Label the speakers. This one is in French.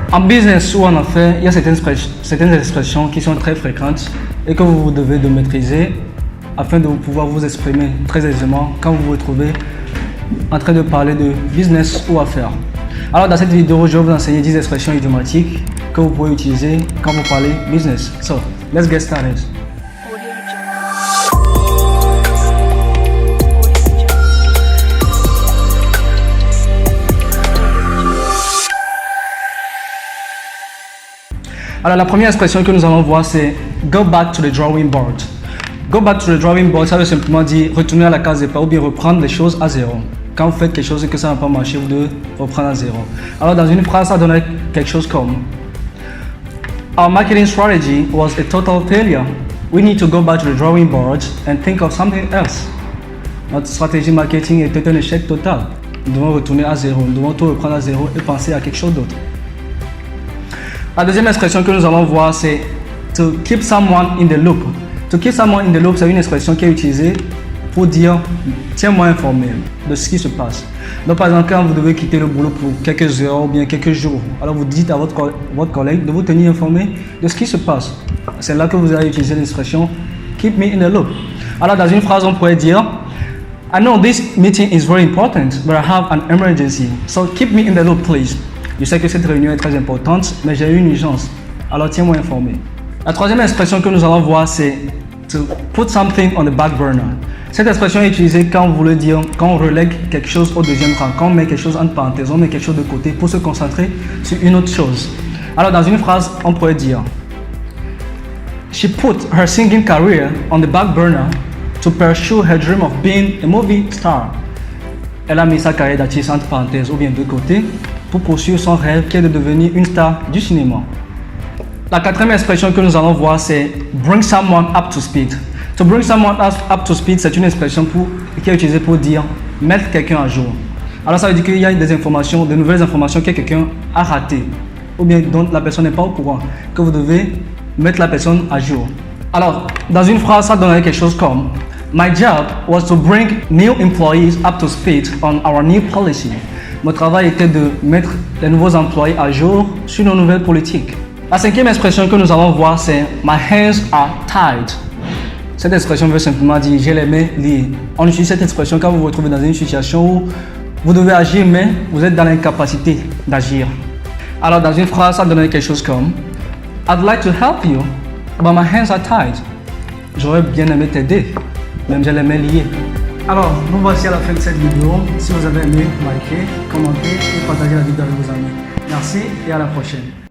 Speaker 1: En business ou en affaires, il y a certaines expressions qui sont très fréquentes et que vous devez de maîtriser afin de pouvoir vous exprimer très aisément quand vous vous retrouvez en train de parler de business ou affaires. Alors dans cette vidéo, je vais vous enseigner 10 expressions idiomatiques que vous pouvez utiliser quand vous parlez business. So, let's get started. Alors la première expression que nous allons voir, c'est go back to the drawing board. Go back to the drawing board, ça veut simplement dire retourner à la case départ ou bien reprendre les choses à zéro. Quand vous faites quelque chose et que ça n'a pas marché, vous devez reprendre à zéro. Alors dans une phrase, ça donnerait quelque chose comme Our marketing strategy was a total failure. We need to go back to the drawing board and think of something else. Notre stratégie marketing était un échec total. Nous devons retourner à zéro, nous devons tout reprendre à zéro et penser à quelque chose d'autre. La deuxième expression que nous allons voir, c'est to keep someone in the loop. To keep someone in the loop, c'est une expression qui est utilisée pour dire tiens-moi informé de ce qui se passe. Donc par exemple, quand vous devez quitter le boulot pour quelques heures ou bien quelques jours, alors vous dites à votre collègue de vous tenir informé de ce qui se passe. C'est là que vous allez utiliser l'expression keep me in the loop. Alors dans une phrase, on pourrait dire I know this meeting is very important, but I have an emergency. So keep me in the loop, please. Je sais que cette réunion est très importante, mais j'ai une urgence. Alors tiens-moi informé. La troisième expression que nous allons voir, c'est to put something on the back burner. Cette expression est utilisée quand vous voulez dire, quand on relègue quelque chose au deuxième rang, quand on met quelque chose entre parenthèses, on met quelque chose de côté pour se concentrer sur une autre chose. Alors dans une phrase, on pourrait dire She put her singing career on the back burner to pursue her dream of being a movie star. Elle a mis sa carrière d'artiste entre parenthèses ou bien de côté pour poursuivre son rêve qui est de devenir une star du cinéma. La quatrième expression que nous allons voir, c'est bring someone up to speed. To bring someone up to speed, c'est une expression qui est utilisée pour dire mettre quelqu'un à jour. Alors ça veut dire qu'il y a des informations, de nouvelles informations que quelqu'un a ratées ou bien dont la personne n'est pas au courant, que vous devez mettre la personne à jour. Alors dans une phrase, ça donnerait quelque chose comme My job was to bring new employees up to speed on our new policy. Mon travail était de mettre les nouveaux employés à jour sur nos nouvelles politiques. La cinquième expression que nous allons voir, c'est My hands are tied. Cette expression veut simplement dire j'ai les mains liées. On utilise cette expression quand vous vous retrouvez dans une situation où vous devez agir mais vous êtes dans l'incapacité d'agir. Alors dans une phrase, ça donnerait quelque chose comme I'd like to help you, but my hands are tied. J'aurais bien aimé t'aider, même j'ai les mains liées. Alors, nous voici à la fin de cette vidéo. Si vous avez aimé, likez, commentez et partagez la vidéo avec vos amis. Merci et à la prochaine.